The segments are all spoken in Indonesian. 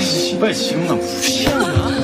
씨발 지금 나 무시하냐?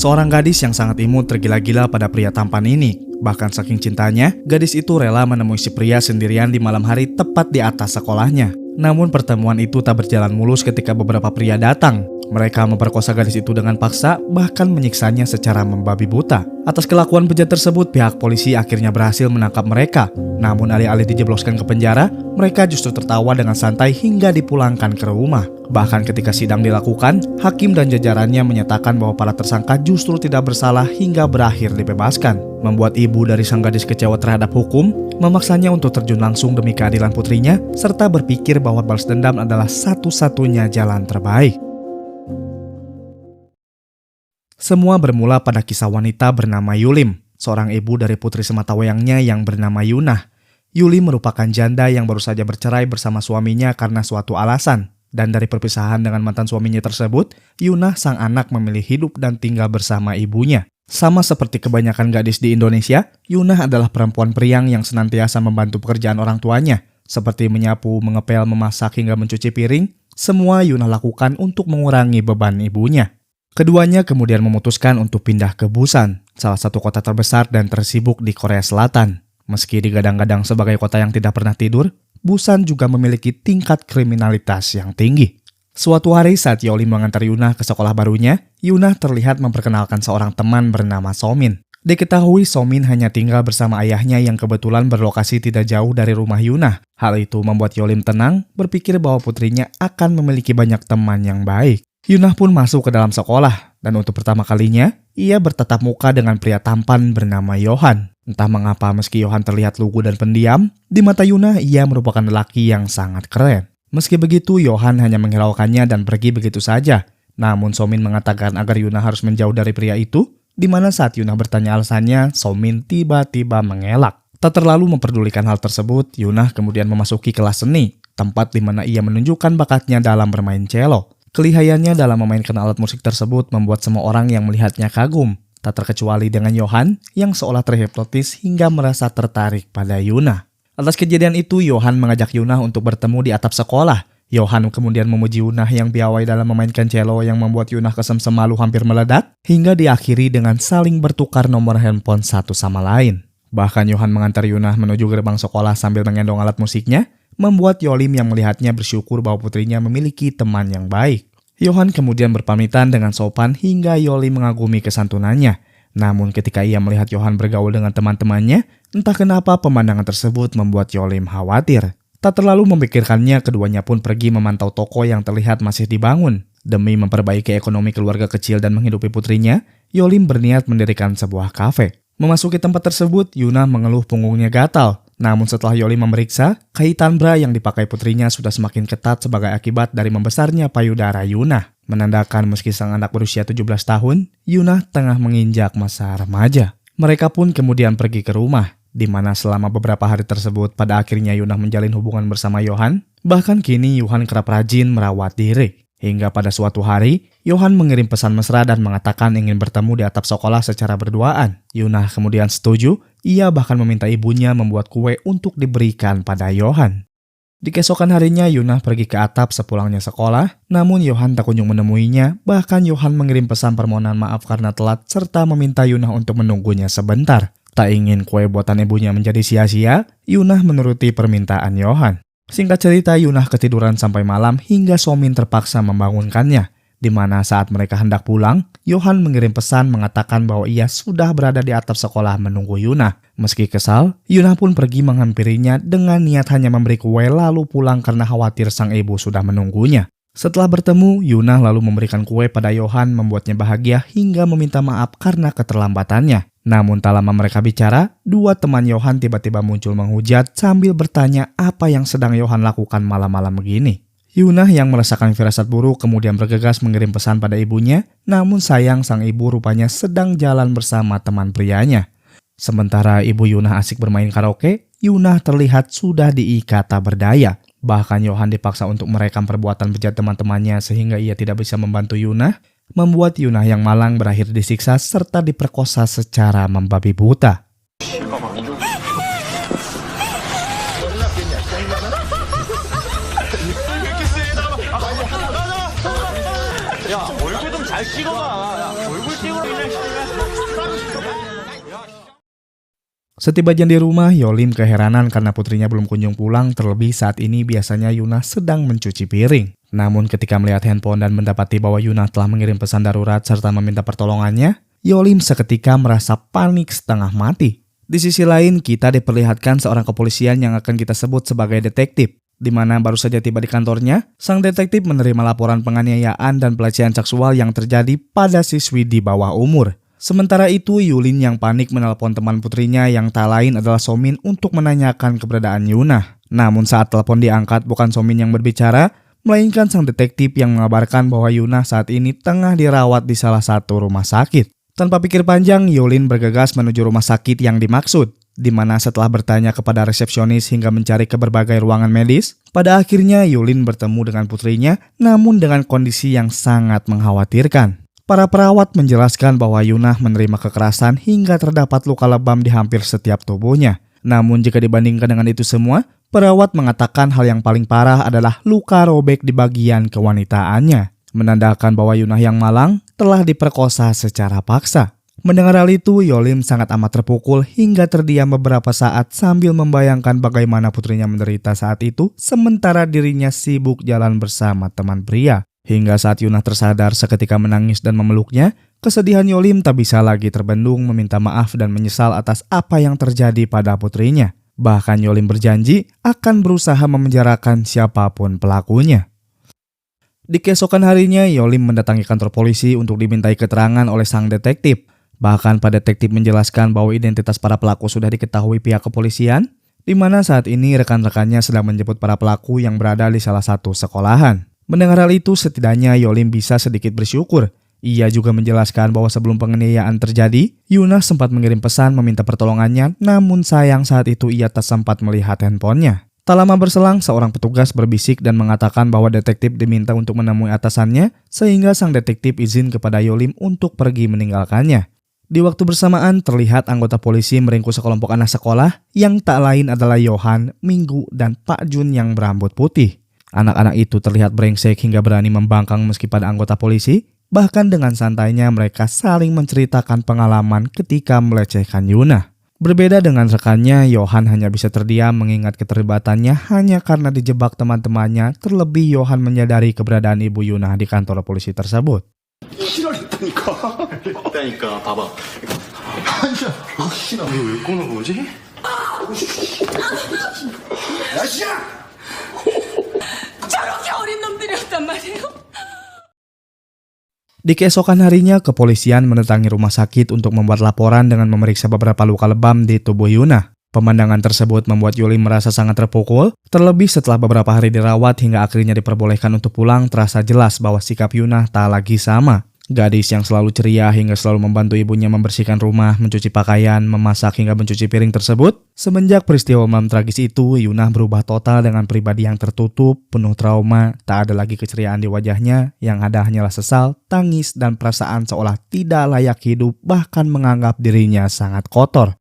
Seorang gadis yang sangat imut tergila-gila pada pria tampan ini. Bahkan saking cintanya, gadis itu rela menemui si pria sendirian di malam hari tepat di atas sekolahnya. Namun pertemuan itu tak berjalan mulus ketika beberapa pria datang. Mereka memperkosa gadis itu dengan paksa, bahkan menyiksanya secara membabi buta. Atas kelakuan bejat tersebut, pihak polisi akhirnya berhasil menangkap mereka. Namun alih-alih dijebloskan ke penjara, mereka justru tertawa dengan santai hingga dipulangkan ke rumah. Bahkan ketika sidang dilakukan, hakim dan jajarannya menyatakan bahwa para tersangka justru tidak bersalah hingga berakhir dibebaskan. Membuat ibu dari sang gadis kecewa terhadap hukum, memaksanya untuk terjun langsung demi keadilan putrinya, serta berpikir bahwa balas dendam adalah satu-satunya jalan terbaik. Semua bermula pada kisah wanita bernama Yulim, seorang ibu dari putri sematawayangnya yang bernama Yunah. Yulim merupakan janda yang baru saja bercerai bersama suaminya karena suatu alasan. Dan dari perpisahan dengan mantan suaminya tersebut, Yunah sang anak memilih hidup dan tinggal bersama ibunya. Sama seperti kebanyakan gadis di Indonesia, Yunah adalah perempuan periang yang senantiasa membantu pekerjaan orang tuanya, seperti menyapu, mengepel, memasak hingga mencuci piring. Semua Yunah lakukan untuk mengurangi beban ibunya. Keduanya kemudian memutuskan untuk pindah ke Busan, salah satu kota terbesar dan tersibuk di Korea Selatan. Meski digadang-gadang sebagai kota yang tidak pernah tidur, Busan juga memiliki tingkat kriminalitas yang tinggi. Suatu hari saat Yolim mengantar Yunah ke sekolah barunya, Yunah terlihat memperkenalkan seorang teman bernama Somin. Diketahui Somin hanya tinggal bersama ayahnya yang kebetulan berlokasi tidak jauh dari rumah Yunah. Hal itu membuat Yolim tenang, berpikir bahwa putrinya akan memiliki banyak teman yang baik. Yunah pun masuk ke dalam sekolah, dan untuk pertama kalinya, ia bertatap muka dengan pria tampan bernama Yohan. Entah mengapa meski Yohan terlihat lugu dan pendiam, di mata Yunah ia merupakan lelaki yang sangat keren. Meski begitu, Yohan hanya menghiraukannya dan pergi begitu saja. Namun Somin mengatakan agar Yunah harus menjauh dari pria itu, di mana saat Yunah bertanya alasannya, Somin tiba-tiba mengelak. Tak terlalu memperdulikan hal tersebut, Yunah kemudian memasuki kelas seni, tempat di mana ia menunjukkan bakatnya dalam bermain cello. Kelihayannya dalam memainkan alat musik tersebut membuat semua orang yang melihatnya kagum, tak terkecuali dengan Yohan yang seolah terhipnotis hingga merasa tertarik pada Yunah. Atas kejadian itu, Yohan mengajak Yunah untuk bertemu di atap sekolah. Yohan kemudian memuji Yunah yang piawai dalam memainkan cello yang membuat Yunah kesemsem malu hampir meledak, hingga diakhiri dengan saling bertukar nomor handphone satu sama lain. Bahkan Yohan mengantar Yunah menuju gerbang sekolah sambil mengendong alat musiknya, membuat Yolim yang melihatnya bersyukur bahwa putrinya memiliki teman yang baik. Yohan kemudian berpamitan dengan sopan hingga Yolim mengagumi kesantunannya. Namun ketika ia melihat Yohan bergaul dengan teman-temannya, entah kenapa pemandangan tersebut membuat Yolim khawatir. Tak terlalu memikirkannya, keduanya pun pergi memantau toko yang terlihat masih dibangun. Demi memperbaiki ekonomi keluarga kecil dan menghidupi putrinya, Yolim berniat mendirikan sebuah kafe. Memasuki tempat tersebut, Yunah mengeluh punggungnya gatal. Namun setelah Yolim memeriksa, kaitan bra yang dipakai putrinya sudah semakin ketat sebagai akibat dari membesarnya payudara Yunah. Menandakan meski sang anak berusia 17 tahun, Yunah tengah menginjak masa remaja. Mereka pun kemudian pergi ke rumah, di mana selama beberapa hari tersebut pada akhirnya Yunah menjalin hubungan bersama Yohan. Bahkan kini Yohan kerap rajin merawat diri. Hingga pada suatu hari, Yohan mengirim pesan mesra dan mengatakan ingin bertemu di atap sekolah secara berduaan. Yunah kemudian setuju, ia bahkan meminta ibunya membuat kue untuk diberikan pada Yohan. Di keesokan harinya, Yunah pergi ke atap sepulangnya sekolah, namun Yohan tak kunjung menemuinya, bahkan Yohan mengirim pesan permohonan maaf karena telat serta meminta Yunah untuk menunggunya sebentar. Tak ingin kue buatan ibunya menjadi sia-sia, Yunah menuruti permintaan Yohan. Singkat cerita, Yunah ketiduran sampai malam hingga Somin terpaksa membangunkannya. Di mana saat mereka hendak pulang, Yohan mengirim pesan mengatakan bahwa ia sudah berada di atap sekolah menunggu Yunah. Meski kesal, Yunah pun pergi menghampirinya dengan niat hanya memberi kue lalu pulang karena khawatir sang ibu sudah menunggunya. Setelah bertemu, Yunah lalu memberikan kue pada Yohan membuatnya bahagia hingga meminta maaf karena keterlambatannya. Namun tak lama mereka bicara, dua teman Yohan tiba-tiba muncul menghujat sambil bertanya apa yang sedang Yohan lakukan malam-malam begini. Yunah yang merasakan firasat buruk kemudian bergegas mengirim pesan pada ibunya, namun sayang sang ibu rupanya sedang jalan bersama teman prianya. Sementara ibu Yunah asik bermain karaoke, Yunah terlihat sudah diikat tak berdaya. Bahkan Johan dipaksa untuk merekam perbuatan bejat teman-temannya sehingga ia tidak bisa membantu Yunah, membuat Yunah yang malang berakhir disiksa serta diperkosa secara membabi buta. 야, 얼굴 좀 잘 찍어봐. 야, 얼굴 찍으라 그냥. Setibanya di rumah, Yolim keheranan karena putrinya belum kunjung pulang, terlebih saat ini biasanya Yunah sedang mencuci piring. Namun ketika melihat handphone dan mendapati bahwa Yunah telah mengirim pesan darurat serta meminta pertolongannya, Yolim seketika merasa panik setengah mati. Di sisi lain, kita diperlihatkan seorang kepolisian yang akan kita sebut sebagai detektif, di mana baru saja tiba di kantornya, sang detektif menerima laporan penganiayaan dan pelecehan seksual yang terjadi pada siswi di bawah umur. Sementara itu, Yulin yang panik menelpon teman putrinya yang tak lain adalah Somin untuk menanyakan keberadaan Yunah. Namun saat telepon diangkat bukan Somin yang berbicara, melainkan sang detektif yang mengabarkan bahwa Yunah saat ini tengah dirawat di salah satu rumah sakit. Tanpa pikir panjang, Yulin bergegas menuju rumah sakit yang dimaksud, di mana setelah bertanya kepada resepsionis hingga mencari ke berbagai ruangan medis, pada akhirnya Yulin bertemu dengan putrinya, namun dengan kondisi yang sangat mengkhawatirkan. Para perawat menjelaskan bahwa Yunah menerima kekerasan hingga terdapat luka lebam di hampir setiap tubuhnya. Namun jika dibandingkan dengan itu semua, perawat mengatakan hal yang paling parah adalah luka robek di bagian kewanitaannya, menandakan bahwa Yunah yang malang telah diperkosa secara paksa. Mendengar hal itu, Yolim sangat amat terpukul hingga terdiam beberapa saat sambil membayangkan bagaimana putrinya menderita saat itu, sementara dirinya sibuk jalan bersama teman pria. Hingga saat Yunah tersadar seketika menangis dan memeluknya, kesedihan Yolim tak bisa lagi terbendung meminta maaf dan menyesal atas apa yang terjadi pada putrinya. Bahkan Yolim berjanji akan berusaha memenjarakan siapapun pelakunya. Di keesokan harinya, Yolim mendatangi kantor polisi untuk dimintai keterangan oleh sang detektif. Bahkan Pak Detektif menjelaskan bahwa identitas para pelaku sudah diketahui pihak kepolisian, di mana saat ini rekan-rekannya sedang menjemput para pelaku yang berada di salah satu sekolahan. Mendengar hal itu, setidaknya Yolim bisa sedikit bersyukur. Ia juga menjelaskan bahwa sebelum penganiayaan terjadi, Yunah sempat mengirim pesan meminta pertolongannya, namun sayang saat itu ia tak sempat melihat handphonenya. Tak lama berselang, seorang petugas berbisik dan mengatakan bahwa detektif diminta untuk menemui atasannya, sehingga sang detektif izin kepada Yolim untuk pergi meninggalkannya. Di waktu bersamaan, terlihat anggota polisi meringkus sekelompok anak sekolah yang tak lain adalah Johan, Minggu, dan Pak Jun yang berambut putih. Anak-anak itu terlihat brengsek hingga berani membangkang meski pada anggota polisi. Bahkan dengan santainya mereka saling menceritakan pengalaman ketika melecehkan Yunah. Berbeda dengan rekannya, Johan hanya bisa terdiam mengingat keterlibatannya hanya karena dijebak teman-temannya, terlebih Johan menyadari keberadaan ibu Yunah di kantor polisi tersebut. 그러니까 봐봐. 아니야. 혹시나 왜 꼬는 거지? 야시야! 저렇게 어린 놈들이었단 말이에요? Di keesokan harinya, kepolisian mendatangi rumah sakit untuk membuat laporan dengan memeriksa beberapa luka lebam di tubuh Yunah. Pemandangan tersebut membuat Yolim merasa sangat terpukul, terlebih setelah beberapa hari dirawat hingga akhirnya diperbolehkan untuk pulang, terasa jelas bahwa sikap Yunah tak lagi sama. Gadis yang selalu ceria hingga selalu membantu ibunya membersihkan rumah, mencuci pakaian, memasak hingga mencuci piring tersebut. Semenjak peristiwa malam tragis itu, Yunah berubah total dengan pribadi yang tertutup, penuh trauma, tak ada lagi keceriaan di wajahnya, yang ada hanyalah sesal, tangis, dan perasaan seolah tidak layak hidup, bahkan menganggap dirinya sangat kotor.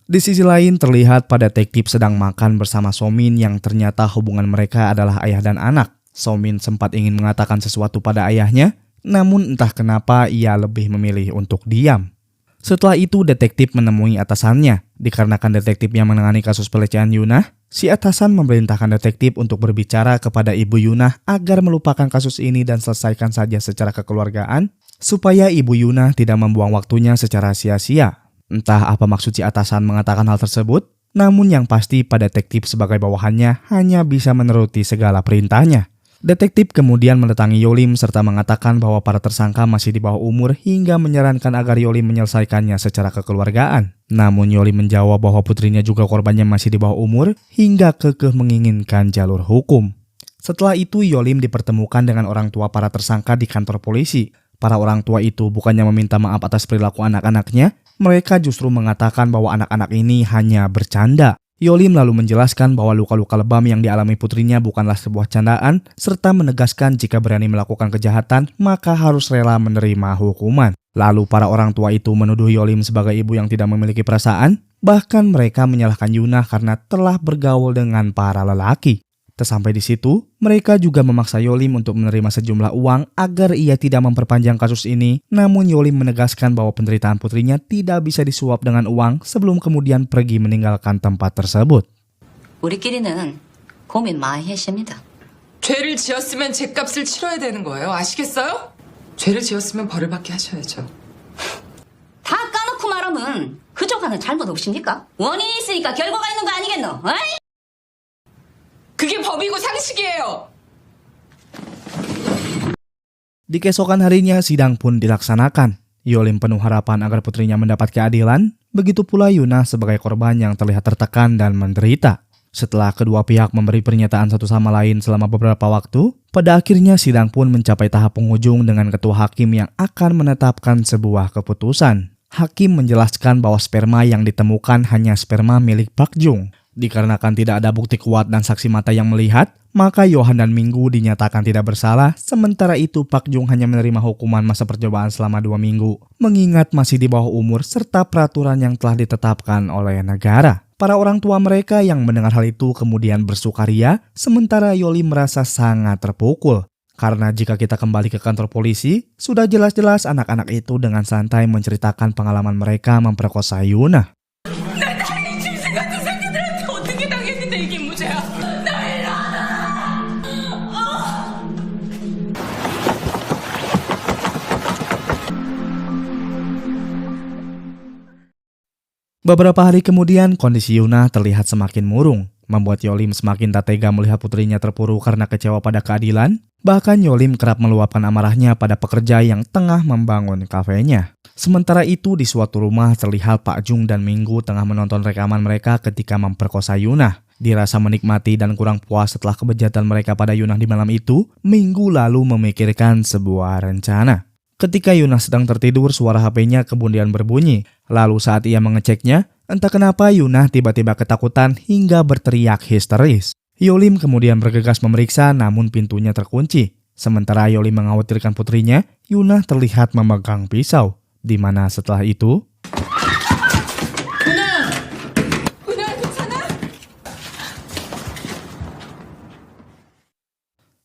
Di sisi lain, terlihat pada detektif sedang makan bersama Somin yang ternyata hubungan mereka adalah ayah dan anak. Somin sempat ingin mengatakan sesuatu pada ayahnya, namun entah kenapa ia lebih memilih untuk diam. Setelah itu detektif menemui atasannya. Dikarenakan detektif yang menangani kasus pelecehan Yunah, si atasan memerintahkan detektif untuk berbicara kepada ibu Yunah agar melupakan kasus ini dan selesaikan saja secara kekeluargaan, supaya ibu Yunah tidak membuang waktunya secara sia-sia. Entah apa maksud si atasan mengatakan hal tersebut, namun yang pasti pada detektif sebagai bawahannya hanya bisa menuruti segala perintahnya. Detektif kemudian mendatangi Yolim serta mengatakan bahwa para tersangka masih di bawah umur hingga menyarankan agar Yolim menyelesaikannya secara kekeluargaan. Namun Yolim menjawab bahwa putrinya juga korbannya masih di bawah umur hingga kekeh menginginkan jalur hukum. Setelah itu Yolim dipertemukan dengan orang tua para tersangka di kantor polisi. Para orang tua itu bukannya meminta maaf atas perilaku anak-anaknya, mereka justru mengatakan bahwa anak-anak ini hanya bercanda. Yolim lalu menjelaskan bahwa luka-luka lebam yang dialami putrinya bukanlah sebuah candaan, serta menegaskan jika berani melakukan kejahatan, maka harus rela menerima hukuman. Lalu para orang tua itu menuduh Yolim sebagai ibu yang tidak memiliki perasaan, bahkan mereka menyalahkan Yunah karena telah bergaul dengan para lelaki. Sampai di situ, mereka juga memaksa Yolim untuk menerima sejumlah uang agar ia tidak memperpanjang kasus ini. Namun Yolim menegaskan bahwa penderitaan putrinya tidak bisa disuap dengan uang sebelum kemudian pergi meninggalkan tempat tersebut. 우리끼리는 고민 많이 했습니다. 죄를 지었으면 죄값을 치러야 되는 거예요. 아시겠어요? 죄를 지었으면 벌을 받게 하셔야죠. 다 까놓고 말하면 그쪽과는 잘못 없습니까? 원인이 있으니까 결과가 있는 거 아니겠노? 어이? 그게 법이고 상식이에요. Di keesokan harinya sidang pun dilaksanakan. Yolim penuh harapan agar putrinya mendapat keadilan, begitu pula Yunah sebagai korban yang terlihat tertekan dan menderita. Setelah kedua pihak memberi pernyataan satu sama lain selama beberapa waktu, pada akhirnya sidang pun mencapai tahap penghujung dengan ketua hakim yang akan menetapkan sebuah keputusan. Hakim menjelaskan bahwa sperma yang ditemukan hanya sperma milik Pak Jung. Dikarenakan tidak ada bukti kuat dan saksi mata yang melihat, maka Yohan dan Minggu dinyatakan tidak bersalah, sementara itu Pak Jung hanya menerima hukuman masa percobaan selama 2 minggu, mengingat masih di bawah umur serta peraturan yang telah ditetapkan oleh negara. Para orang tua mereka yang mendengar hal itu kemudian bersukaria, sementara Yolim merasa sangat terpukul. Karena jika kita kembali ke kantor polisi, sudah jelas-jelas anak-anak itu dengan santai menceritakan pengalaman mereka memperkosa Yunah. 어떻게 당했는데 이게 무죄야? 나 일어나! Beberapa hari kemudian, kondisi Yunah terlihat semakin murung, membuat Yolim semakin tak tega melihat putrinya terpuruk karena kecewa pada keadilan. Bahkan Yolim kerap meluapkan amarahnya pada pekerja yang tengah membangun kafenya. Sementara itu di suatu rumah terlihat Pak Jung dan Minggu tengah menonton rekaman mereka ketika memperkosa Yunah. Dirasa menikmati dan kurang puas setelah kebejatan mereka pada Yunah di malam itu, Minggu lalu memikirkan sebuah rencana. Ketika Yunah sedang tertidur, suara HP-nya kemudian berbunyi. Lalu saat ia mengeceknya, entah kenapa Yunah tiba-tiba ketakutan hingga berteriak histeris. Yolim kemudian bergegas memeriksa, namun pintunya terkunci. Sementara Yolim mengkhawatirkan putrinya, Yunah terlihat memegang pisau. Di mana setelah itu, 은하 괜찮아?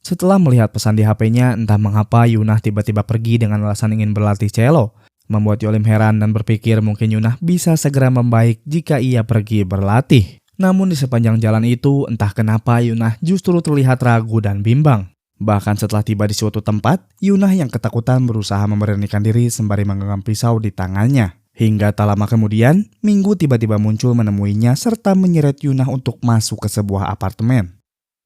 setelah melihat pesan di HP-nya, entah mengapa Yunah tiba-tiba pergi dengan alasan ingin berlatih cello. Membuat Yolim heran dan berpikir mungkin Yunah bisa segera membaik jika ia pergi berlatih. Namun di sepanjang jalan itu, entah kenapa Yunah justru terlihat ragu dan bimbang. Bahkan setelah tiba di suatu tempat, Yunah yang ketakutan berusaha memberanikan diri sembari menggenggam pisau di tangannya. Hingga tak lama kemudian, Minggu tiba-tiba muncul menemuinya serta menyeret Yunah untuk masuk ke sebuah apartemen.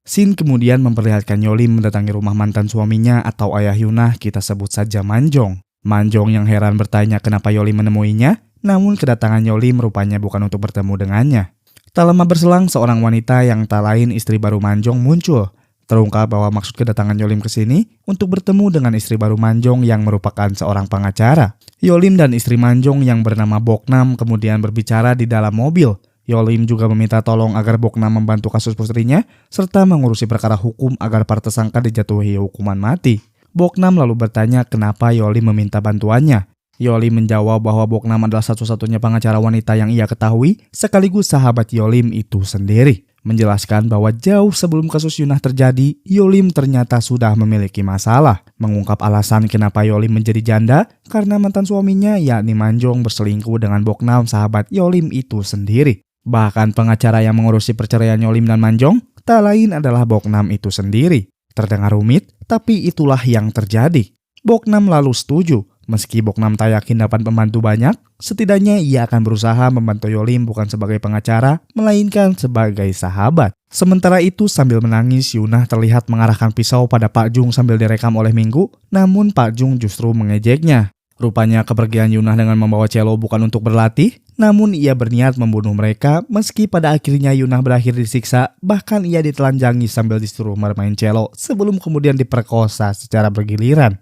Sin kemudian memperlihatkan Yolim mendatangi rumah mantan suaminya atau ayah Yunah, kita sebut saja Manjong. Manjong yang heran bertanya kenapa Yolim menemuinya, namun kedatangan Yolim rupanya bukan untuk bertemu dengannya. Tak lama berselang, seorang wanita yang tak lain istri baru Manjong muncul. Terungkap bahwa maksud kedatangan Yolim ke sini untuk bertemu dengan istri baru Manjong yang merupakan seorang pengacara. Yolim dan istri Manjong yang bernama Boknam kemudian berbicara di dalam mobil. Yolim juga meminta tolong agar Boknam membantu kasus putrinya serta mengurusi perkara hukum agar para tersangka dijatuhi hukuman mati. Boknam lalu bertanya kenapa Yolim meminta bantuannya. Yolim menjawab bahwa Boknam adalah satu-satunya pengacara wanita yang ia ketahui sekaligus sahabat Yolim itu sendiri. Menjelaskan bahwa jauh sebelum kasus Yunah terjadi, Yolim ternyata sudah memiliki masalah. Mengungkap alasan kenapa Yolim menjadi janda karena mantan suaminya yakni Manjong berselingkuh dengan Boknam sahabat Yolim itu sendiri. Bahkan pengacara yang mengurusi perceraian Yolim dan Manjong tak lain adalah Boknam itu sendiri. Terdengar rumit, tapi itulah yang terjadi. Boknam lalu setuju. Meski Boknam tak yakin dapat membantu banyak, setidaknya ia akan berusaha membantu Yolim bukan sebagai pengacara, melainkan sebagai sahabat. Sementara itu sambil menangis, Yunah terlihat mengarahkan pisau pada Pak Jung sambil direkam oleh Minggu, namun Pak Jung justru mengejeknya. Rupanya kepergian Yunah dengan membawa cello bukan untuk berlatih, Namun ia berniat membunuh mereka meski pada akhirnya Yunah berakhir disiksa, bahkan ia ditelanjangi sambil disuruh bermain cello sebelum kemudian diperkosa secara bergiliran.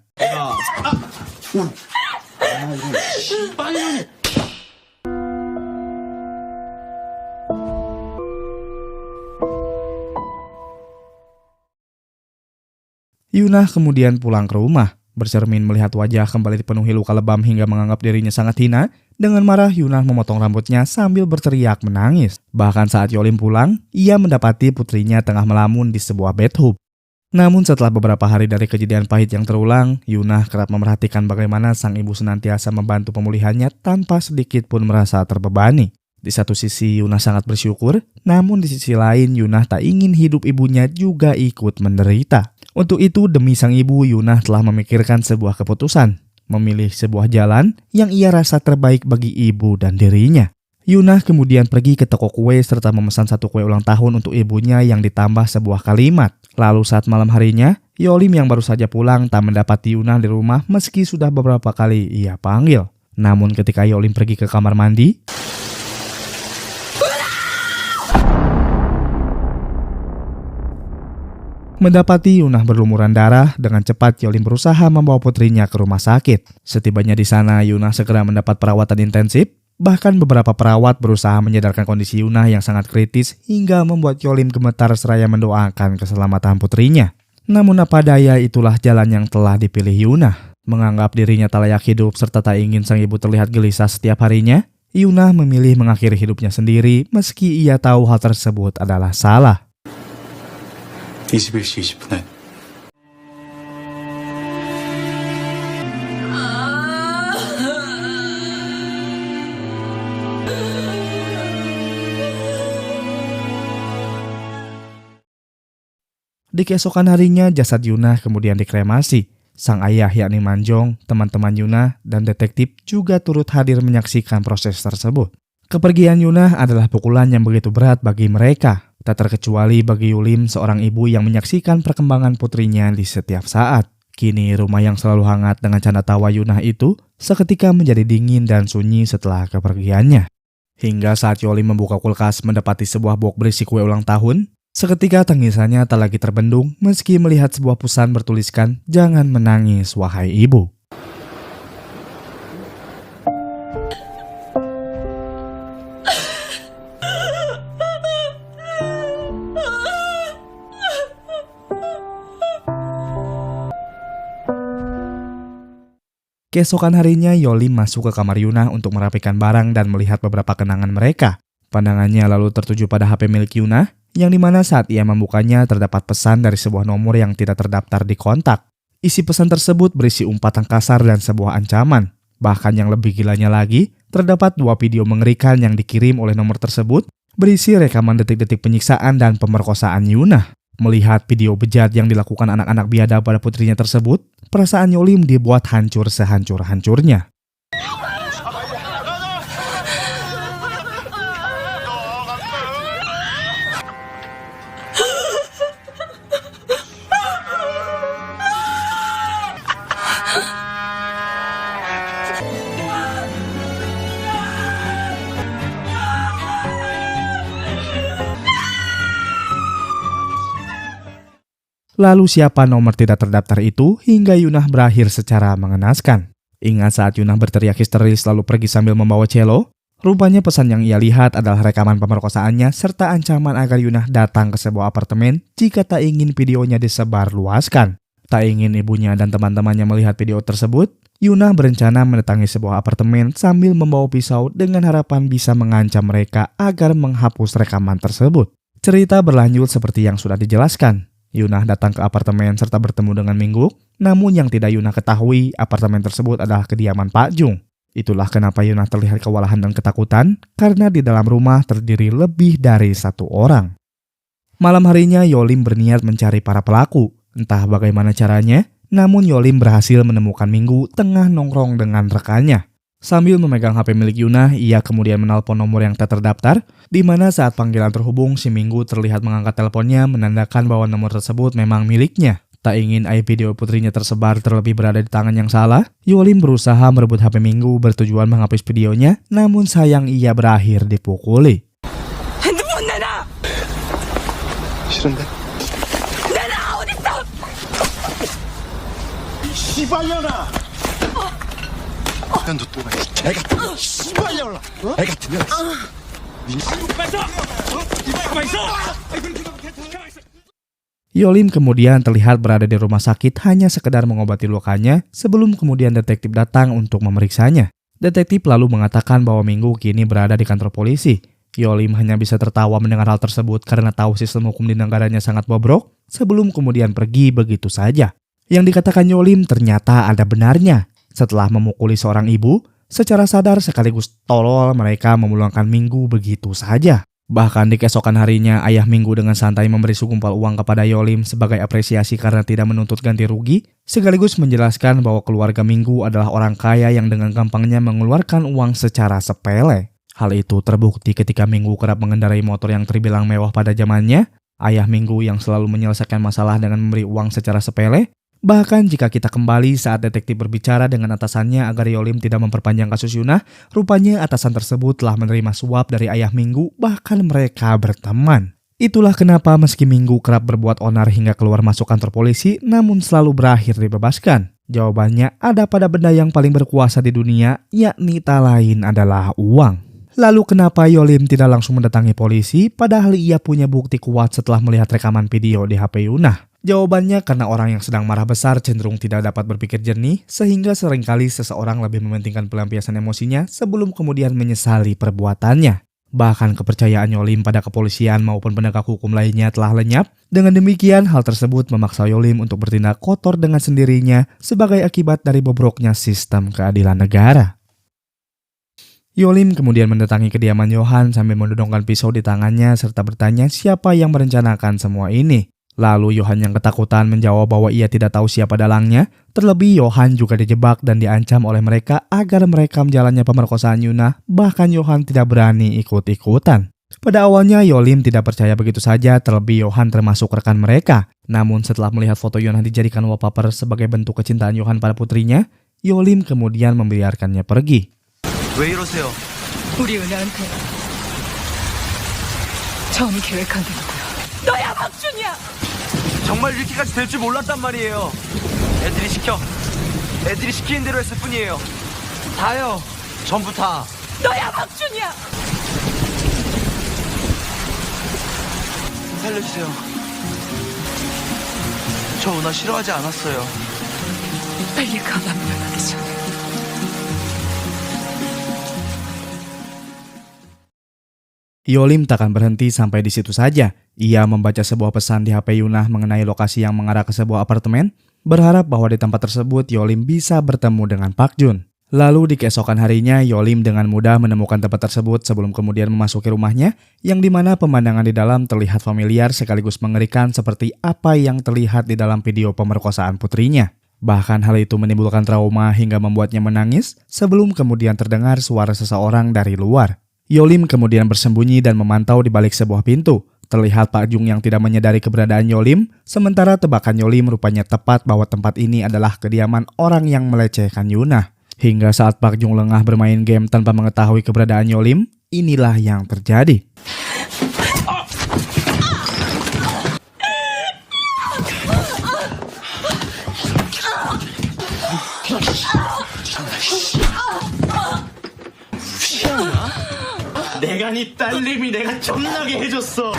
Yunah kemudian pulang ke rumah, bercermin melihat wajah kembali dipenuhi luka lebam hingga menganggap dirinya sangat hina. Dengan marah, Yunah memotong rambutnya sambil berteriak menangis. Bahkan saat Yolim pulang, ia mendapati putrinya tengah melamun di sebuah bathtub. Namun setelah beberapa hari dari kejadian pahit yang terulang, Yunah kerap memerhatikan bagaimana sang ibu senantiasa membantu pemulihannya tanpa sedikit pun merasa terbebani. Di satu sisi Yunah sangat bersyukur, namun di sisi lain Yunah tak ingin hidup ibunya juga ikut menderita. Untuk itu, demi sang ibu, Yunah telah memikirkan sebuah keputusan, memilih sebuah jalan yang ia rasa terbaik bagi ibu dan dirinya. Yunah kemudian pergi ke toko kue serta memesan satu kue ulang tahun untuk ibunya yang ditambah sebuah kalimat. Lalu saat malam harinya, Yolim yang baru saja pulang tak mendapati Yunah di rumah meski sudah beberapa kali ia panggil. Namun ketika Yolim pergi ke kamar mandi, mendapati Yunah berlumuran darah, dengan cepat Yolim berusaha membawa putrinya ke rumah sakit. Setibanya di sana, Yunah segera mendapat perawatan intensif. Bahkan beberapa perawat berusaha menyadarkan kondisi Yunah yang sangat kritis hingga membuat Yolim gemetar seraya mendoakan keselamatan putrinya. Namun apa daya, itulah jalan yang telah dipilih Yunah. Menganggap dirinya tak layak hidup serta tak ingin sang ibu terlihat gelisah setiap harinya, Yunah memilih mengakhiri hidupnya sendiri meski ia tahu hal tersebut adalah salah. 21시 20분에 Di keesokan harinya, jasad Yunah kemudian dikremasi. Sang ayah yakni Manjong, teman-teman Yunah, dan detektif juga turut hadir menyaksikan proses tersebut. Kepergian Yunah adalah pukulan yang begitu berat bagi mereka, tak terkecuali bagi Yolim, seorang ibu yang menyaksikan perkembangan putrinya di setiap saat. Kini rumah yang selalu hangat dengan canda tawa Yunah itu seketika menjadi dingin dan sunyi setelah kepergiannya. Hingga saat Yolim membuka kulkas mendapati sebuah box berisi kue ulang tahun, seketika tangisannya tak lagi terbendung meski melihat sebuah pesan bertuliskan, "Jangan menangis, wahai ibu." Keesokan harinya, Yolim masuk ke kamar Yunah untuk merapikan barang dan melihat beberapa kenangan mereka. Pandangannya lalu tertuju pada HP milik Yunah, yang dimana saat ia membukanya terdapat pesan dari sebuah nomor yang tidak terdaftar di kontak. Isi pesan tersebut berisi umpatan kasar dan sebuah ancaman. Bahkan yang lebih gilanya lagi, terdapat 2 video mengerikan yang dikirim oleh nomor tersebut, berisi rekaman detik-detik penyiksaan dan pemerkosaan Yunah. Melihat video bejat yang dilakukan anak-anak biadab pada putrinya tersebut, perasaan Yolim dibuat hancur sehancur-hancurnya. Lalu siapa nomor tidak terdaftar itu hingga Yunah berakhir secara mengenaskan. Ingat saat Yunah berteriak histeris lalu pergi sambil membawa cello? Rupanya pesan yang ia lihat adalah rekaman pemerkosaannya serta ancaman agar Yunah datang ke sebuah apartemen jika tak ingin videonya disebar luaskan. Tak ingin ibunya dan teman-temannya melihat video tersebut, Yunah berencana mendatangi sebuah apartemen sambil membawa pisau dengan harapan bisa mengancam mereka agar menghapus rekaman tersebut. Cerita berlanjut seperti yang sudah dijelaskan. Yunah datang ke apartemen serta bertemu dengan Mingguk, namun yang tidak Yunah ketahui, apartemen tersebut adalah kediaman Pak Jung. Itulah kenapa Yunah terlihat kewalahan dan ketakutan, karena di dalam rumah terdiri lebih dari 1 orang. Malam harinya Yolim berniat mencari para pelaku, entah bagaimana caranya, namun Yolim berhasil menemukan Minggu tengah nongkrong dengan rekannya. Sambil memegang HP milik Yunah, ia kemudian menelpon nomor yang tak terdaftar, di mana saat panggilan terhubung, si Minggu terlihat mengangkat teleponnya menandakan bahwa nomor tersebut memang miliknya. Tak ingin aib video putrinya tersebar terlebih berada di tangan yang salah, Yolim berusaha merebut HP Minggu bertujuan menghapus videonya, namun sayang ia berakhir dipukuli. 핸드폰 내놔! 싫은데? 내놔 어딨어? 씨발년아! 난너 또 가. 개 같은 년. 씨발년아! 개 같은 년. Yolim kemudian terlihat berada di rumah sakit hanya sekedar mengobati lukanya sebelum kemudian detektif datang untuk memeriksanya. Detektif lalu mengatakan bahwa Minggu kini berada di kantor polisi. Yolim hanya bisa tertawa mendengar hal tersebut karena tahu sistem hukum di negaranya sangat bobrok sebelum kemudian pergi begitu saja. Yang dikatakan Yolim ternyata ada benarnya. Setelah memukuli seorang ibu, secara sadar sekaligus tolol mereka memulangkan Minggu begitu saja. Bahkan di keesokan harinya, ayah Minggu dengan santai memberi segumpal uang kepada Yolim sebagai apresiasi karena tidak menuntut ganti rugi, sekaligus menjelaskan bahwa keluarga Minggu adalah orang kaya yang dengan gampangnya mengeluarkan uang secara sepele. Hal itu terbukti ketika Minggu kerap mengendarai motor yang terbilang mewah pada zamannya. Ayah Minggu yang selalu menyelesaikan masalah dengan memberi uang secara sepele. Bahkan jika kita kembali saat detektif berbicara dengan atasannya agar Yolim tidak memperpanjang kasus Yunah, rupanya atasan tersebut telah menerima suap dari ayah Minggu, bahkan mereka berteman. Itulah kenapa meski Minggu kerap berbuat onar hingga keluar masuk kantor polisi, namun selalu berakhir dibebaskan. Jawabannya ada pada benda yang paling berkuasa di dunia, yakni tak lain adalah uang. Lalu kenapa Yolim tidak langsung mendatangi polisi, padahal ia punya bukti kuat setelah melihat rekaman video di HP Yunah? Jawabannya karena orang yang sedang marah besar cenderung tidak dapat berpikir jernih, sehingga seringkali seseorang lebih mementingkan pelampiasan emosinya sebelum kemudian menyesali perbuatannya. Bahkan kepercayaan Yolim pada kepolisian maupun penegak hukum lainnya telah lenyap. Dengan demikian, hal tersebut memaksa Yolim untuk bertindak kotor dengan sendirinya sebagai akibat dari bobroknya sistem keadilan negara. Yolim kemudian mendatangi kediaman Johan sambil mendodongkan pisau di tangannya serta bertanya siapa yang merencanakan semua ini. Lalu Johan yang ketakutan menjawab bahwa ia tidak tahu siapa dalangnya. Terlebih Johan juga dijebak dan diancam oleh mereka agar mereka menjalannya pemerkosaan Yunah. Bahkan Johan tidak berani ikut-ikutan. Pada awalnya Yolim tidak percaya begitu saja, terlebih Johan termasuk rekan mereka. Namun setelah melihat foto Yunah dijadikan wallpaper sebagai bentuk kecintaan Johan pada putrinya, Yolim kemudian membiarkannya pergi. 왜 이러세요? 우리 은혜한테 처음 계획한 게 누구야? 너야 박준이야! 정말 이렇게까지 될 줄 몰랐단 말이에요. 애들이 시키는 대로 했을 뿐이에요. 다요. 전부 다. 너야 박준이야! 살려주세요. 저 은하 싫어하지 않았어요. 빨리 가만 변하기 전에. Yolim takkan berhenti sampai di situ saja. Ia membaca sebuah pesan di HP Yunah mengenai lokasi yang mengarah ke sebuah apartemen, berharap bahwa di tempat tersebut Yolim bisa bertemu dengan Park Jun. Lalu di keesokan harinya, Yolim dengan mudah menemukan tempat tersebut sebelum kemudian memasuki rumahnya, yang dimana pemandangan di dalam terlihat familiar sekaligus mengerikan seperti apa yang terlihat di dalam video pemerkosaan putrinya. Bahkan hal itu menimbulkan trauma hingga membuatnya menangis sebelum kemudian terdengar suara seseorang dari luar. Yolim kemudian bersembunyi dan memantau di balik sebuah pintu. Terlihat Pak Jung yang tidak menyadari keberadaan Yolim, sementara tebakan Yolim rupanya tepat bahwa tempat ini adalah kediaman orang yang melecehkan Yunah. Hingga saat Pak Jung lengah bermain game tanpa mengetahui keberadaan Yolim, inilah yang terjadi. 내가 네 딸님이 내가 존나게 해줬어.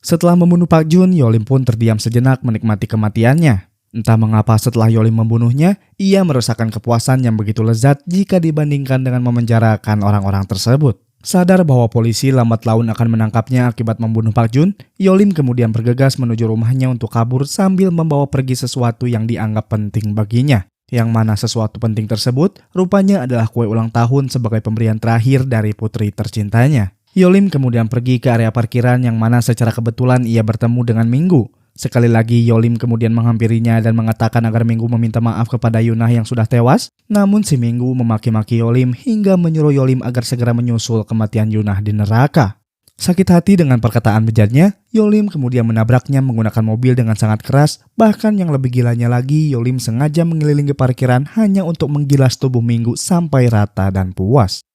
Setelah membunuh Park Jun, Yolim pun terdiam sejenak menikmati kematiannya. Entah mengapa setelah Yolim membunuhnya, ia merasakan kepuasan yang begitu lezat jika dibandingkan dengan memenjarakan orang-orang tersebut. Sadar bahwa polisi lambat laun akan menangkapnya akibat membunuh Park Jun, Yolim kemudian bergegas menuju rumahnya untuk kabur sambil membawa pergi sesuatu yang dianggap penting baginya. Yang mana sesuatu penting tersebut rupanya adalah kue ulang tahun sebagai pemberian terakhir dari putri tercintanya. Yolim kemudian pergi ke area parkiran yang mana secara kebetulan ia bertemu dengan Minggu. Sekali lagi Yolim kemudian menghampirinya dan mengatakan agar Minggu meminta maaf kepada Yunah yang sudah tewas. Namun si Minggu memaki-maki Yolim hingga menyuruh Yolim agar segera menyusul kematian Yunah di neraka. Sakit hati dengan perkataan bejatnya, Yolim kemudian menabraknya menggunakan mobil dengan sangat keras. Bahkan yang lebih gilanya lagi, Yolim sengaja mengelilingi parkiran hanya untuk menggilas tubuh Minggu sampai rata dan puas.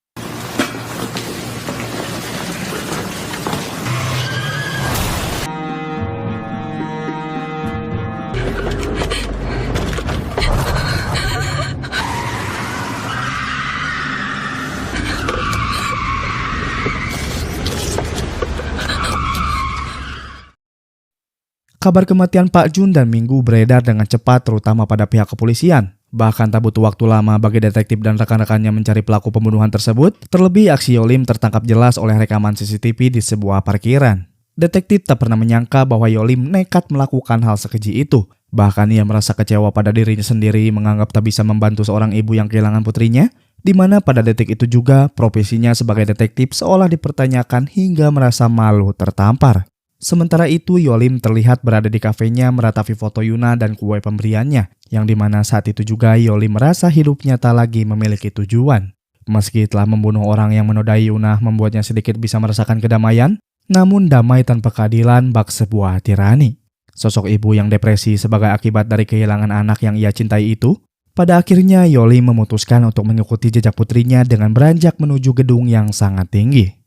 Kabar kematian Pak Jun dan Minggu beredar dengan cepat terutama pada pihak kepolisian. Bahkan tak butuh waktu lama bagi detektif dan rekan-rekannya mencari pelaku pembunuhan tersebut. Terlebih aksi Yolim tertangkap jelas oleh rekaman CCTV di sebuah parkiran. Detektif tak pernah menyangka bahwa Yolim nekat melakukan hal sekeji itu. Bahkan ia merasa kecewa pada dirinya sendiri menganggap tak bisa membantu seorang ibu yang kehilangan putrinya. Di mana pada detik itu juga profesinya sebagai detektif seolah dipertanyakan hingga merasa malu tertampar. Sementara itu Yolim terlihat berada di kafenya meratapi foto Yunah dan kue pemberiannya, yang dimana saat itu juga Yolim merasa hidupnya tak lagi memiliki tujuan. Meski telah membunuh orang yang menodai Yunah membuatnya sedikit bisa merasakan kedamaian, namun damai tanpa keadilan bak sebuah tirani. Sosok ibu yang depresi sebagai akibat dari kehilangan anak yang ia cintai itu, pada akhirnya Yolim memutuskan untuk mengikuti jejak putrinya dengan beranjak menuju gedung yang sangat tinggi.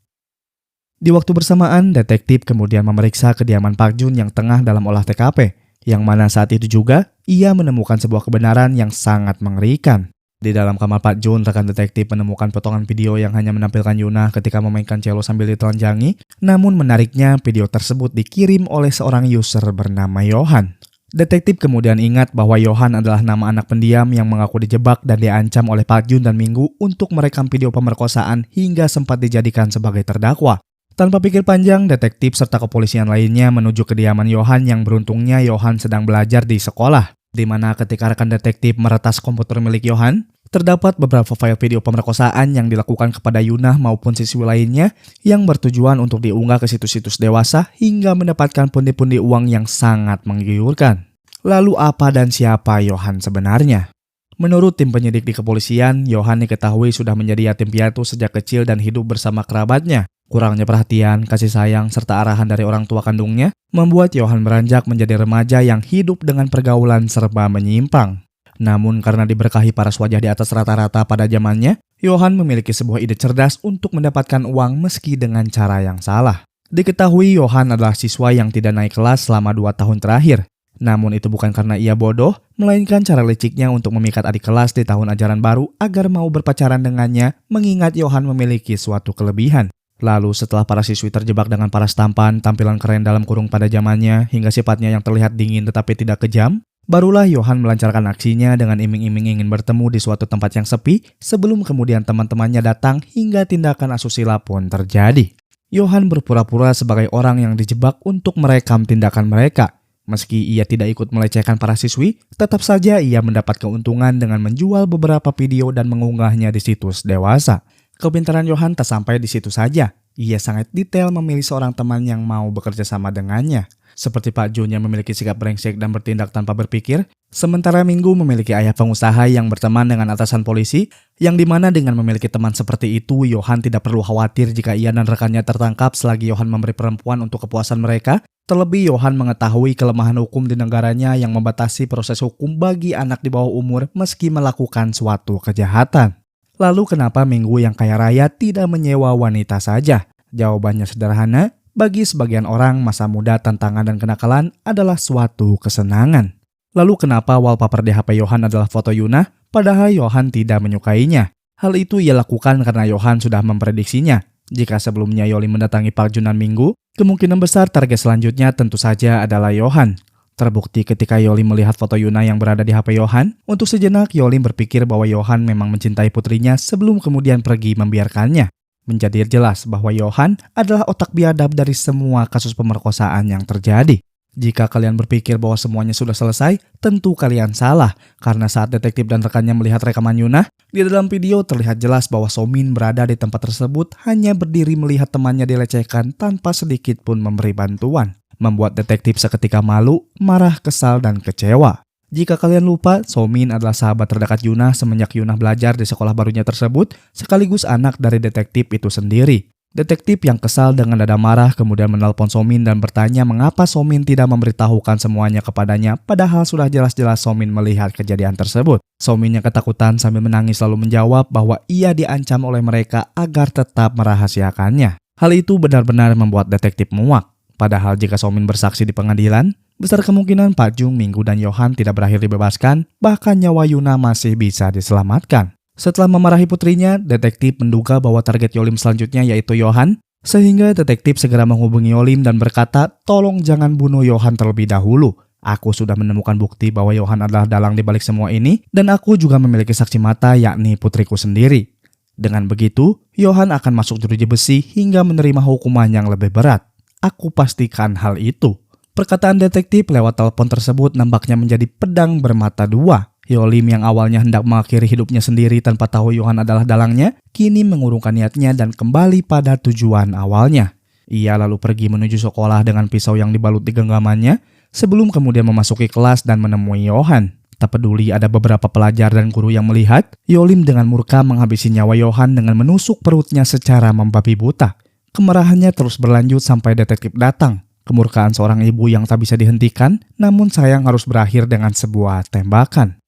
Di waktu bersamaan, detektif kemudian memeriksa kediaman Pak Jun yang tengah dalam olah TKP, yang mana saat itu juga ia menemukan sebuah kebenaran yang sangat mengerikan. Di dalam kamar Pak Jun, rekan detektif menemukan potongan video yang hanya menampilkan Yunah ketika memainkan cello sambil ditelanjangi, namun menariknya video tersebut dikirim oleh seorang user bernama Johan. Detektif kemudian ingat bahwa Johan adalah nama anak pendiam yang mengaku dijebak dan diancam oleh Pak Jun dan Minggu untuk merekam video pemerkosaan hingga sempat dijadikan sebagai terdakwa. Tanpa pikir panjang, detektif serta kepolisian lainnya menuju kediaman Johan yang beruntungnya Johan sedang belajar di sekolah. Di mana ketika rekan detektif meretas komputer milik Johan, terdapat beberapa file video pemerkosaan yang dilakukan kepada Yunah maupun siswi lainnya yang bertujuan untuk diunggah ke situs-situs dewasa hingga mendapatkan pundi-pundi uang yang sangat menggiurkan. Lalu apa dan siapa Johan sebenarnya? Menurut tim penyidik di kepolisian, Johan diketahui sudah menjadi yatim piatu sejak kecil dan hidup bersama kerabatnya. Kurangnya perhatian, kasih sayang, serta arahan dari orang tua kandungnya membuat Johan beranjak menjadi remaja yang hidup dengan pergaulan serba menyimpang. Namun karena diberkahi paras wajah di atas rata-rata pada zamannya, Johan memiliki sebuah ide cerdas untuk mendapatkan uang meski dengan cara yang salah. Diketahui Johan adalah siswa yang tidak naik kelas selama 2 tahun terakhir. Namun itu bukan karena ia bodoh, melainkan cara liciknya untuk memikat adik kelas di tahun ajaran baru agar mau berpacaran dengannya, mengingat Johan memiliki suatu kelebihan. Lalu setelah para siswi terjebak dengan paras tampan, tampilan keren dalam kurung pada zamannya, hingga sifatnya yang terlihat dingin tetapi tidak kejam, barulah Johan melancarkan aksinya dengan iming-iming ingin bertemu di suatu tempat yang sepi, sebelum kemudian teman-temannya datang hingga tindakan asusila pun terjadi. Johan berpura-pura sebagai orang yang dijebak untuk merekam tindakan mereka. Meski ia tidak ikut melecehkan para siswi, tetap saja ia mendapat keuntungan dengan menjual beberapa video dan mengunggahnya di situs dewasa. Kepintaran Johan tak sampai di situ saja. Ia sangat detail memilih seorang teman yang mau bekerja sama dengannya. Seperti Pak Jun yang memiliki sikap brengsek dan bertindak tanpa berpikir, sementara Minggu memiliki ayah pengusaha yang berteman dengan atasan polisi, yang dimana dengan memiliki teman seperti itu, Johan tidak perlu khawatir jika ia dan rekannya tertangkap selagi Johan memberi perempuan untuk kepuasan mereka. Terlebih Johan mengetahui kelemahan hukum di negaranya yang membatasi proses hukum bagi anak di bawah umur meski melakukan suatu kejahatan. Lalu kenapa Minggu yang kaya raya tidak menyewa wanita saja? Jawabannya sederhana, bagi sebagian orang masa muda tantangan dan kenakalan adalah suatu kesenangan. Lalu kenapa wallpaper di HP Johan adalah foto Yunah, padahal Johan tidak menyukainya? Hal itu ia lakukan karena Johan sudah memprediksinya. Jika sebelumnya Yolim mendatangi Pak Jun dan Minggu, kemungkinan besar target selanjutnya tentu saja adalah Johan. Terbukti ketika Yolim melihat foto Yunah yang berada di HP Johan, untuk sejenak Yolim berpikir bahwa Johan memang mencintai putrinya sebelum kemudian pergi membiarkannya. Menjadi jelas bahwa Johan adalah otak biadab dari semua kasus pemerkosaan yang terjadi. Jika kalian berpikir bahwa semuanya sudah selesai, tentu kalian salah. Karena saat detektif dan rekannya melihat rekaman Yunah, di dalam video terlihat jelas bahwa Somin berada di tempat tersebut hanya berdiri melihat temannya dilecehkan tanpa sedikit pun memberi bantuan. membuat detektif seketika malu, marah, kesal, dan kecewa. Jika kalian lupa, Somin adalah sahabat terdekat Yunah semenjak Yunah belajar di sekolah barunya tersebut, sekaligus anak dari detektif itu sendiri. Detektif yang kesal dengan nada marah kemudian menelpon Somin dan bertanya mengapa Somin tidak memberitahukan semuanya kepadanya, padahal sudah jelas-jelas Somin melihat kejadian tersebut. Somin yang ketakutan sambil menangis lalu menjawab bahwa ia diancam oleh mereka agar tetap merahasiakannya. Hal itu benar-benar membuat detektif muak. Padahal jika Somin bersaksi di pengadilan, besar kemungkinan Pak Jung, Minggu, dan Yohan tidak berakhir dibebaskan, bahkan nyawa Yuna masih bisa diselamatkan. Setelah memarahi putrinya, detektif menduga bahwa target Yolim selanjutnya yaitu Yohan, sehingga detektif segera menghubungi Yolim dan berkata, "Tolong jangan bunuh Yohan terlebih dahulu. Aku sudah menemukan bukti bahwa Yohan adalah dalang di balik semua ini, dan aku juga memiliki saksi mata yakni putriku sendiri. Dengan begitu, Yohan akan masuk jeruji besi hingga menerima hukuman yang lebih berat. Aku pastikan hal itu." Perkataan detektif lewat telepon tersebut nampaknya menjadi pedang bermata dua. Yolim yang awalnya hendak mengakhiri hidupnya sendiri tanpa tahu Yohan adalah dalangnya, kini mengurungkan niatnya dan kembali pada tujuan awalnya. Ia lalu pergi menuju sekolah dengan pisau yang dibalut di genggamannya, sebelum kemudian memasuki kelas dan menemui Yohan. Tak peduli ada beberapa pelajar dan guru yang melihat, Yolim dengan murka menghabisi nyawa Yohan dengan menusuk perutnya secara membabi buta. Kemarahannya terus berlanjut sampai detektif datang. Kemurkaan seorang ibu yang tak bisa dihentikan, namun sayang harus berakhir dengan sebuah tembakan.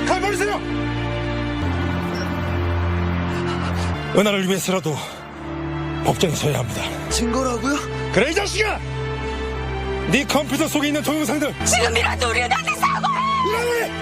가버리세요! 은하를 위해서라도 법정에 서야 합니다. 증거라고요? 그래 이 자식아! 네 컴퓨터 속에 있는 동영상들 지금이라도 우리한테 사과해! 이러니!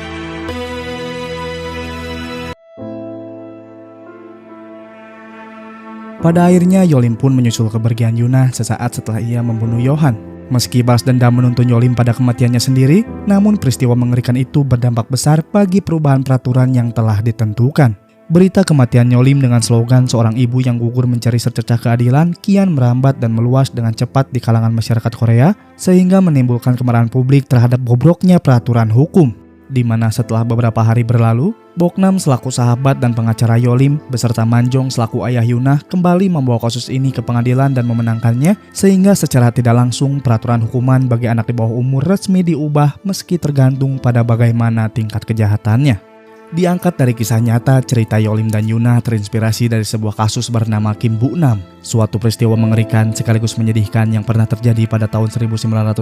Pada akhirnya Yolim pun menyusul kepergian Yunah sesaat setelah ia membunuh Yohan. Meski balas dendam menuntun Yolim pada kematiannya sendiri, namun peristiwa mengerikan itu berdampak besar bagi perubahan peraturan yang telah ditentukan. Berita kematian Yolim dengan slogan seorang ibu yang gugur mencari secercah keadilan kian merambat dan meluas dengan cepat di kalangan masyarakat Korea, sehingga menimbulkan kemarahan publik terhadap bobroknya peraturan hukum. Di mana setelah beberapa hari berlalu, Boknam selaku sahabat dan pengacara Yolim beserta Manjong selaku ayah Yunah kembali membawa kasus ini ke pengadilan dan memenangkannya, sehingga secara tidak langsung peraturan hukuman bagi anak di bawah umur resmi diubah meski tergantung pada bagaimana tingkat kejahatannya. Diangkat dari kisah nyata, cerita Yolim dan Yunah terinspirasi dari sebuah kasus bernama Kim Bu-nam, suatu peristiwa mengerikan sekaligus menyedihkan yang pernah terjadi pada tahun 1991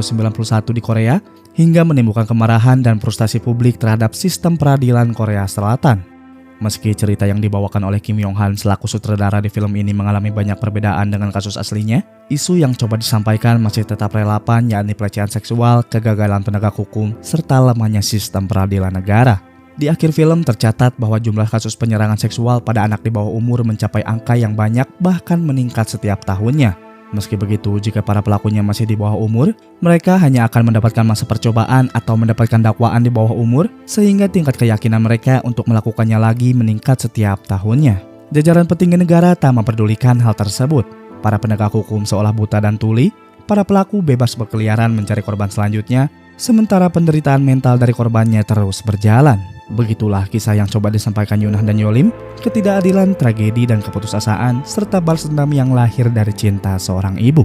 di Korea, hingga menimbulkan kemarahan dan frustasi publik terhadap sistem peradilan Korea Selatan. Meski cerita yang dibawakan oleh Kim Yong-han selaku sutradara di film ini mengalami banyak perbedaan dengan kasus aslinya, isu yang coba disampaikan masih tetap relevan, yakni pelecehan seksual, kegagalan penegak hukum, serta lemahnya sistem peradilan negara. Di akhir film tercatat bahwa jumlah kasus penyerangan seksual pada anak di bawah umur mencapai angka yang banyak, bahkan meningkat setiap tahunnya. Meski begitu, jika para pelakunya masih di bawah umur, mereka hanya akan mendapatkan masa percobaan atau mendapatkan dakwaan di bawah umur, sehingga tingkat keyakinan mereka untuk melakukannya lagi meningkat setiap tahunnya. Jajaran petinggi negara tak memperdulikan hal tersebut. Para penegak hukum seolah buta dan tuli, para pelaku bebas berkeliaran mencari korban selanjutnya, sementara penderitaan mental dari korbannya terus berjalan. Begitulah kisah yang coba disampaikan Yunah dan Yolim, ketidakadilan, tragedi, dan keputusasaan, serta balas dendam yang lahir dari cinta seorang ibu.